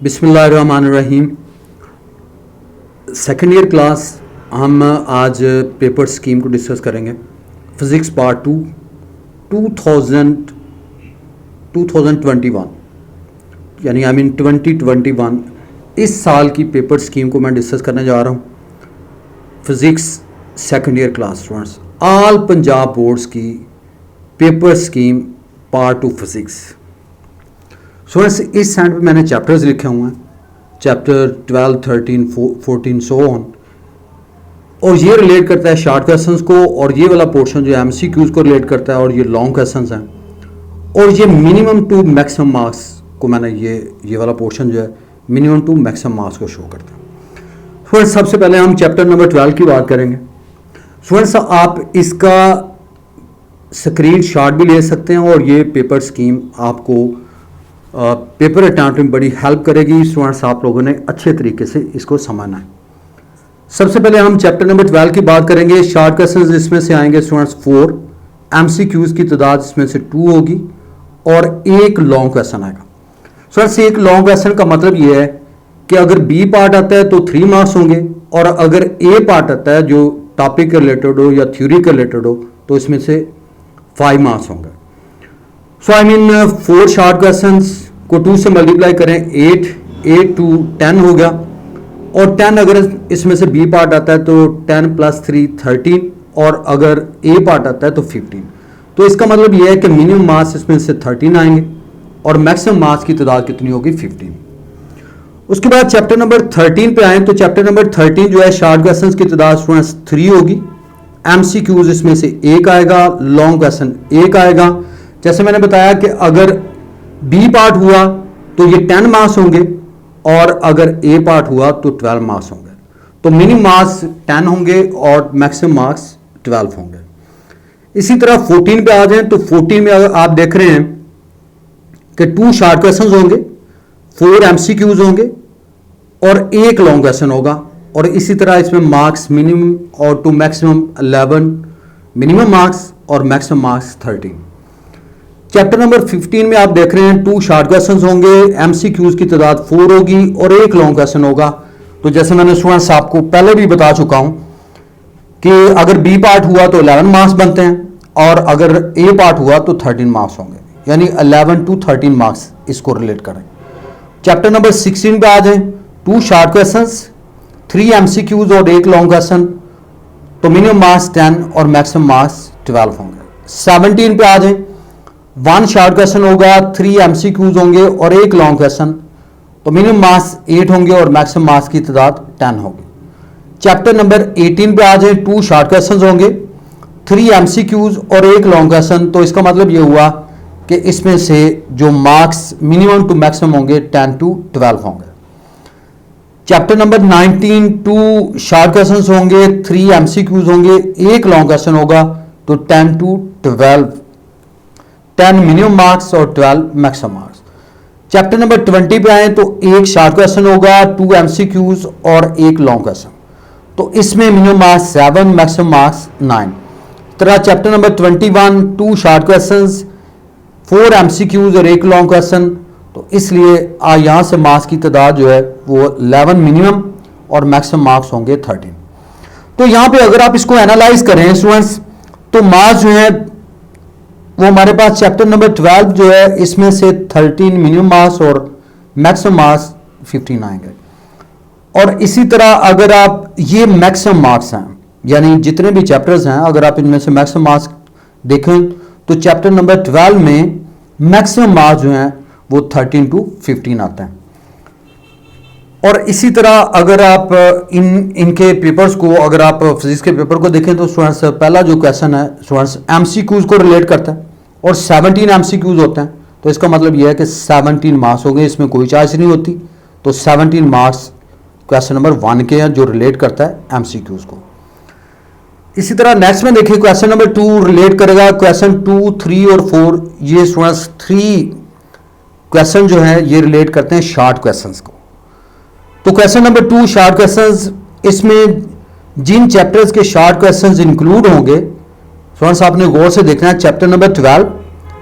बिस्मिल्लाहिर्रहमानिर्रहीम। Second year class हम आज पेपर स्कीम को डिस्कस करेंगे। फिज़िक्स पार्ट 2021 यानी 2021 इस साल की पेपर स्कीम को मैं डिस्कस करने जा रहा हूँ। Physics second year class students, all Punjab boards की paper scheme part 2 physics. Students, इस साइड पे मैंने चैप्टर्स लिखे हुए हैं, चैप्टर 12, 13, 14 सो ऑन, और ये रिलेट करता है शॉर्ट क्वेश्चंस को, और ये वाला पोर्शन जो है एमसीक्यूज़ को रिलेट करता है, और ये लॉन्ग क्वेश्चंस हैं, और ये मिनिमम टू मैक्सिमम मार्क्स को मैंने ये वाला पोर्शन जो है मिनिमम टू मैक्सिमम मार्क्स को शो करता है। स्टूडेंट्स, सबसे पहले हम चैप्टर नंबर 12 की बात करेंगे। स्टूडेंट्स, आप इसका स्क्रीन शॉट भी ले सकते हैं, और ये पेपर स्कीम आपको पेपर अटेम्प्ट में बड़ी हेल्प करेगी। स्टूडेंट्स, आप लोगों ने अच्छे तरीके से इसको समझना है। सबसे पहले हम चैप्टर नंबर 12 की बात करेंगे। शॉर्ट क्वेश्चंस इसमें से आएंगे स्टूडेंट्स 4, एमसीक्यूज़ की तादाद इसमें से 2 होगी, और एक लॉन्ग क्वेश्चन आएगा। स्टूडेंट्स, एक लॉन्ग क्वेश्चन का मतलब ये है कि अगर बी पार्ट आता है तो 3 मार्क्स होंगे, और अगर ए पार्ट आता है जो टॉपिक के रिलेटेड हो या थ्योरी के रिलेटेड हो तो इसमें से 5 मार्क्स होंगे। सो आई मीन 4 शॉर्ट क्वेश्चंस को 2 से मल्टीप्लाई करें, 8 to 10 हो गया, और 10 अगर इसमें से बी पार्ट आता है तो 10 + 3 13, और अगर ए पार्ट आता है तो 15। तो इसका मतलब यह है कि मिनिमम मार्क्स इसमें से 13 आएंगे, और मैक्सिमम मार्क्स की तादाद कितनी होगी? 15। उसके बाद चैप्टर नंबर 13 पे आए तो चैप्टर नंबर 13 जो है शॉर्ट क्वेश्चंस की तादाद स्टूडेंट्स 3 होगी, एमसीक्यूज इसमें से 1 आएगा, लॉन्ग क्वेश्चन 1 आएगा। जैसे मैंने बताया कि अगर बी पार्ट हुआ तो ये 10 मार्क्स होंगे, और अगर ए पार्ट हुआ तो 12 मार्क्स होंगे। तो मिनिमम मार्क्स 10 होंगे और मैक्सिमम मार्क्स 12 होंगे। इसी तरह 14 पे आ जाएं तो 14 में अगर आप देख रहे हैं कि 2 शॉर्ट क्वेश्चंस होंगे, 4 एमसीक्यूज होंगे, और 1 लॉन्ग क्वेश्चन होगा, और इसी तरह इसमें मार्क्स मिनिमम और टू मैक्सिमम 11 मिनिमम मार्क्स और मैक्सिमम मार्क्स 13। चैप्टर नंबर 15 में आप देख रहे हैं 2 शॉर्ट क्वेश्चंस होंगे, एमसीक्यूज की तादाद 4 होगी, और 1 लॉन्ग क्वेश्चन होगा। तो जैसे मैंने स्टूडेंट्स आपको पहले भी बता चुका हूं कि अगर बी पार्ट हुआ तो 11 मार्क्स बनते हैं, और अगर ए पार्ट हुआ तो 13 मार्क्स होंगे, यानी 11 to 13 मार्क्स इसको रिलेट करें। चैप्टर नंबर 16 पे आ जाएं, 2 शॉर्ट क्वेश्चंस, 3 एमसीक्यूज और 1 लॉन्ग क्वेश्चन, तो मिनिमम मार्क्स 10 और मैक्सिमम मार्क्स 12 होंगे। 17 पे आ जाएं, 1 शॉर्ट क्वेश्चन होगा, 3 एमसीक्यूज होंगे और 1 लॉन्ग क्वेश्चन, तो मिनिमम मार्क्स 8 होंगे और मैक्सिमम मार्क्स की तादाद 10 होगी। चैप्टर नंबर 18 पे आ जाएं, 2 शॉर्ट क्वेश्चन होंगे, 3 एमसीक्यूज और 1 लॉन्ग क्वेश्चन, तो इसका मतलब ये हुआ कि इसमें से जो मार्क्स मिनिमम टू मैक्सिमम होंगे 10 to 12 होंगे। चैप्टर नंबर 19 2 शॉर्ट क्वेश्चंस होंगे, 3 एमसीक्यूज होंगे, 1 लॉन्ग क्वेश्चन होगा, तो 10 to 12, 10 मिनिमम मार्क्स और 12 मैक्सिमम मार्क्स। चैप्टर नंबर 20 पे आए तो 1 शॉर्ट क्वेश्चन होगा, 2 एमसीक्यूज और 1 लॉन्ग क्वेश्चन, तो इसमें मिनिमम मार्क्स 7, मैक्सिमम मार्क्स 9। तरह chapter number 21 2 short questions, 4 MCQs और 1 लॉन्ग क्वेश्चन, तो इसलिए यहाँ से मार्क्स की तादाद जो है वो 11 मिनिमम और मैक्सिमम मार्क्स होंगे 13। तो यहाँ पे अगर आप इसको एनालाइज करें स्टूडेंट्स, तो मार्क्स जो है वो हमारे पास चैप्टर नंबर 12 जो है इसमें से 13 मिनिमम मार्क्स और मैक्सिमम मार्क्स 15 आएंगे। और इसी तरह अगर आप ये मैक्सिमम मार्क्स हैं, यानी जितने भी चैप्टर्स हैं, अगर आप इनमें से मैक्सिमम मार्क्स देखें तो चैप्टर नंबर 12 में मैक्सिमम मार्क्स जो हैं वो 13 to 15 आते हैं। और इसी तरह अगर आप इनके पेपर्स को, अगर आप फिजिक्स के पेपर को देखें तो स्टूडेंट्स पहला जो क्वेश्चन है स्टूडेंट्स एमसीक्यूज को रिलेट करता है, और 17 एमसीक्यूज होते हैं, तो इसका मतलब यह है कि 17 मार्क्स हो गए, इसमें कोई चॉइस नहीं होती। तो 17 मार्क्स क्वेश्चन नंबर 1 के हैं जो रिलेट करता है एमसीक्यूज को। इसी तरह नेक्स्ट में देखिए क्वेश्चन नंबर 2 रिलेट करेगा क्वेश्चन 2, 3 और 4। ये स्टूडेंट्स 3 क्वेश्चन जो है ये रिलेट करते हैं शॉर्ट क्वेश्चंस को। तो क्वेश्चन नंबर 2 शॉर्ट क्वेश्चंस, इसमें जिन चैप्टर्स के शॉर्ट क्वेश्चंस इंक्लूड होंगे स्टूडेंट्स आपने गौर से देखना है, चैप्टर नंबर 12,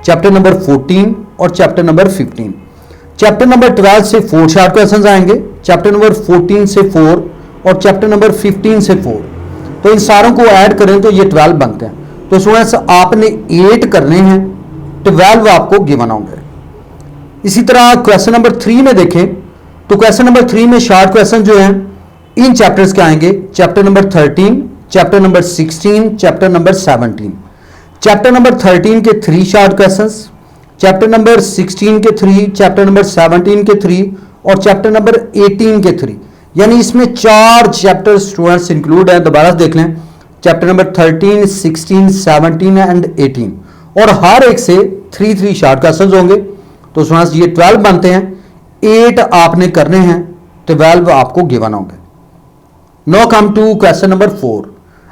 चैप्टर नंबर 14 और चैप्टर नंबर 15। चैप्टर नंबर 12 से 4 शार्ट क्वेश्चंस आएंगे, चैप्टर नंबर 14 से 4 और चैप्टर नंबर 15 से 4। तो इन सारों को ऐड करें तो ये 12 बनते हैं। तो स्टूडेंट्स आपने 8 करने हैं, 12 आपको गिवन होंगे। इसी तरह क्वेश्चन नंबर 3 में देखें तो क्वेश्चन नंबर 3 में शार्ट क्वेश्चन जो हैं इन चैप्टर्स के आएंगे, chapter number 13, chapter number 16, chapter number 17। Chapter number 13 के 3 शार्ट क्वेश्चंस, चैप्टर नंबर 16 के 3, चैप्टर नंबर 17 के 3 और चैप्टर नंबर 18 के 3। यानी इसमें 4 चैप्टर स्टूडेंट्स इंक्लूड है। दोबारा देख लें, चैप्टर नंबर 13, 16, 17 एंड 18 और हर एक से 3 शार्ट क्वेश्चंस होंगे। तो स्टूडेंट्स ये 12 बनते हैं, 8 आपने करने हैं, 12 आपको गिवन होंगे। Now come to question number 4।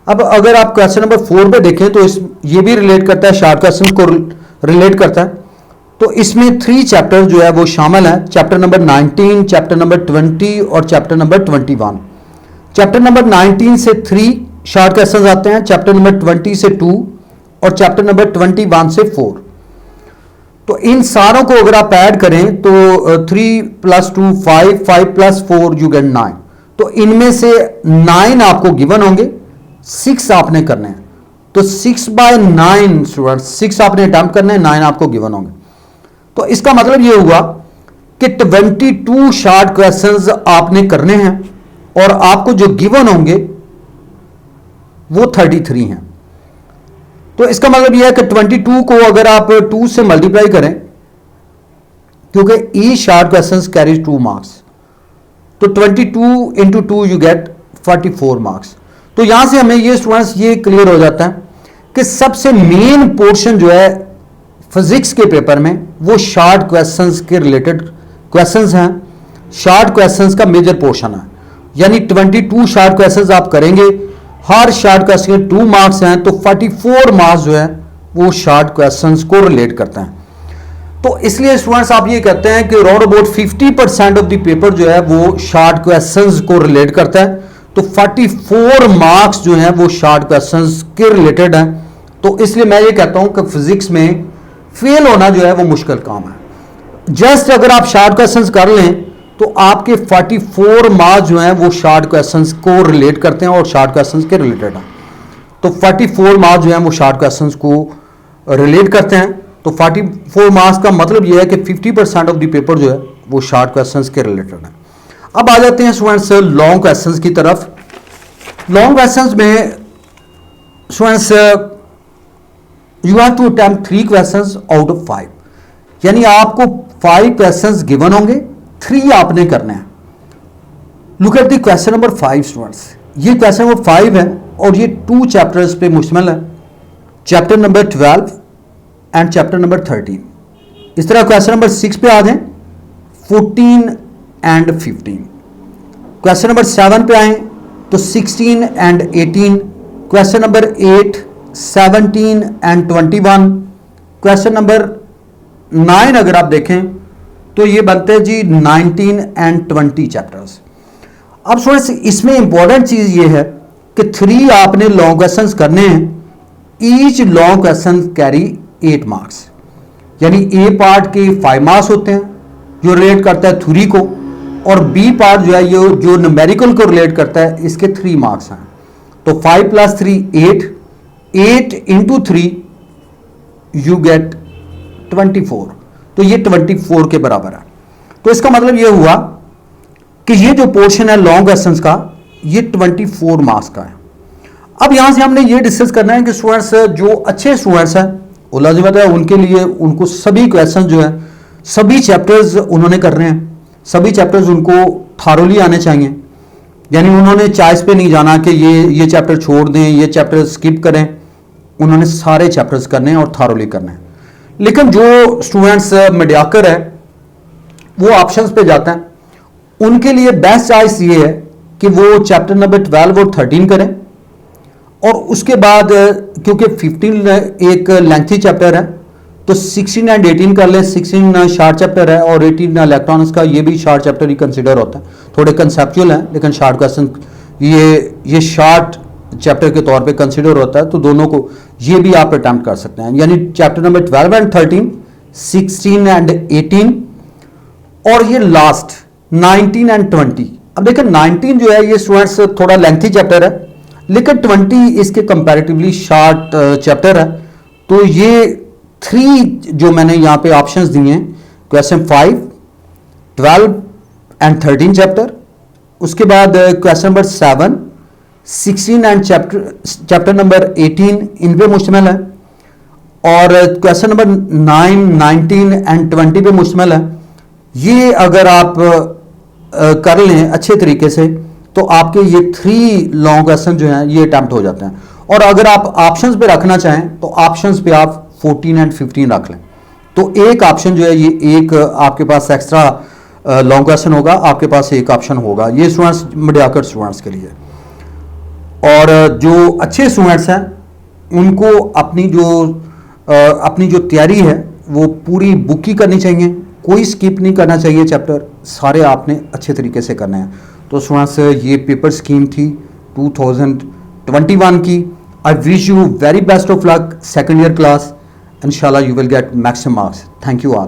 अब अगर आप क्वेश्चन नंबर 4 पे देखें तो ये भी रिलेट करता है, शार्ट क्वेश्चन को रिलेट करता है। तो इसमें 3 चैप्टर जो है वो शामिल है, चैप्टर नंबर 19, चैप्टर नंबर 20 और चैप्टर नंबर 21। चैप्टर नंबर 19 से 3 शार्ट क्वेश्चंस आते हैं, चैप्टर नंबर 20 से 2 और चैप्टर नंबर 21 से 4। तो इन सारों को अगर आप ऐड करें तो 3 + 2 5, 5 + 4 यू गेट 9। तो इनमें से 9 आपको गिवन होंगे, 6 आपने करने हैं। तो 6/9 स्टूडेंट्स, 6 आपने अटेम्प्ट करने हैं, 9 आपको गिवन होंगे। तो इसका मतलब यह हुआ कि 22 शार्ट क्वेश्चंस आपने करने हैं और आपको जो गिवन होंगे वो 33 हैं। तो इसका मतलब यह है कि 22 को अगर आप 2 से मल्टीप्लाई करें, क्योंकि each short questions carries 2 marks, तो 22 × 2 यू गेट 44 मार्क्स। तो यहां से हमें ये स्टूडेंट्स ये क्लियर हो जाता है कि सबसे मेन पोर्शन जो है फिजिक्स के पेपर में वो शार्ट क्वेश्चंस के रिलेटेड क्वेश्चंस हैं, शार्ट क्वेश्चंस का मेजर पोर्शन है। यानी 22 शार्ट क्वेश्चंस आप करेंगे, हर शार्ट क्वेश्चन के 2 मार्क्स हैं, तो 44 मार्क्स जो है वो शार्ट क्वेश्चंस को रिलेट करते हैं। तो इसलिए स्टूडेंट्स आप ये कहते हैं कि around about 50% of the paper जो है वो शार्ट क्वेश्चंस को रिलेट करता है। तो 44 मार्क्स जो हैं वो शार्ट क्वेश्चंस के रिलेटेड हैं। तो इसलिए मैं ये कहता हूं कि फिजिक्स में फेल होना जो है वो मुश्किल काम है। जस्ट अगर आप शार्ट क्वेश्चंस कर लें तो आपके 44 मार्क्स जो हैं वो शार्ट क्वेश्चंस को रिलेट करते हैं और शार्ट क्वेश्चंस के रिलेटेड हैं। तो 44 मार्क्स जो हैं वो शार्ट क्वेश्चंस को रिलेट करते हैं। तो 44 मार्क्स का मतलब यह है कि 50% ऑफ द पेपर जो है वो शार्ट क्वेश्चंस के रिलेटेड है। अब आ जाते हैं स्टूडेंट्स लॉन्ग क्वेश्चंस की तरफ। लॉन्ग क्वेश्चंस में students you have to attempt 3 questions out of 5, यानी आपको 5 क्वेश्चंस गिवन होंगे, 3 आपने करने हैं। Look at the question number 5 students. ये क्वेश्चन नंबर 5 है और ये 2 चैप्टर्स पे मुश्तमिल है, chapter number 12 and chapter number 13। इस तरह क्वेश्चन नंबर 6 पे आ जाएं, 14 एंड 15। क्वेश्चन नंबर 7 पे आए तो 16 and 18। Question number 8, 17 and 21। Question number 9 अगर आप देखें तो ये बनते हैं जी 19 एंड 20 चैप्टर्स। अब स्टूडेंट्स इसमें इंपॉर्टेंट चीज ये है कि 3 आपने लॉन्ग क्वेश्चंस करने हैं, each long question carry 8 marks. यानी ए पार्ट के 5 मार्क्स होते हैं जो रिलेट करता है थ्योरी को, और बी पार्ट जो है ये जो न्यूमेरिकल को रिलेट करता है इसके 3 मार्क्स हैं। तो 5 + 3 8, 8 × 3 यू गेट 24। तो ये 24 के बराबर है। तो इसका मतलब ये हुआ कि ये जो पोर्शन है लॉन्ग क्वेश्चंस का ये 24 मार्क्स का है। अब यहां से हमने ये डिस्कस करना है कि स्टूडेंट्स जो अच्छे स्टूडेंट्स हैं वो लाजिमत है उनके लिए उनको सभी क्वेश्चन जो है सभी चैप्टर्स उन्होंने करने हैं, सभी चैप्टर्स उनको थारोली आने चाहिए। यानी उन्होंने चॉइस पे नहीं जाना कि ये चैप्टर छोड़ दें, ये चैप्टर स्किप करें, उन्होंने सारे चैप्टर्स करने हैं और थारोली करने हैं। लेकिन जो स्टूडेंट्स मीडियाकर है वो ऑप्शंस पे जाते हैं, उनके लिए बेस्ट चॉइस ये है कि वो चैप्टर नंबर 12 और 13 करें, और उसके बाद क्योंकि 15 एक लेंथी चैप्टर है तो 16 एंड 18 कर लें। 16 शार्ट चैप्टर है और 18 इलेक्ट्रॉनिक्स का, ये भी शार्ट चैप्टर ही कंसिडर होता है। थोड़े कंसेप्चुअल हैं लेकिन शार्ट क्वेश्चन ये शार्ट चैप्टर के तौर पे कंसिडर होता है। तो दोनों को ये भी आप अटेम्प्ट कर सकते हैं, यानी चैप्टर नंबर 12 एंड 13, 16 एंड 18, और ये लास्ट 19 एंड 20। अब देखिए 19 जो है ये स्टूडेंट्स थोड़ा लेंथी चैप्टर है, लेकिन 20 इसके कंपैरेटिवली शॉर्ट चैप्टर है। तो ये 3 जो मैंने यहाँ पे ऑप्शंस दिए हैं, क्वेश्चन 5, 12 एंड 13 चैप्टर, उसके बाद question number 7, 16 and chapter number 18 इन पे मुश्तमिल है, और क्वेश्चन नंबर 9, 19 एंड 20 पे मुश्तमिल है। ये अगर आप कर लें अच्छे तरीके से तो आपके ये 3 लॉन्ग क्वेश्चन जो हैं ये अटैम्प्ट हो जाते हैं। और अगर आप ऑप्शंस पे रखना चाहें तो ऑप्शंस पे आप 14 एंड 15 रख लें, तो एक ऑप्शन जो है ये एक आपके पास एक्स्ट्रा लॉन्ग क्वेश्चन होगा, आपके पास एक ऑप्शन होगा। ये स्टूडेंट्स मीडियोकर स्टूडेंट्स के लिए। और जो अच्छे स्टूडेंट्स हैं उनको अपनी जो तैयारी है वो पूरी बुक की करनी चाहिए, कोई स्किप नहीं करना चाहिए चैप्टर, सारे आपने अच्छे तरीके से करने हैं। तो स्टूडेंट्स ये पेपर स्कीम थी 2021 की। I wish you very best of luck second year class, इंशाल्लाह you will get maximum marks. Thank you all.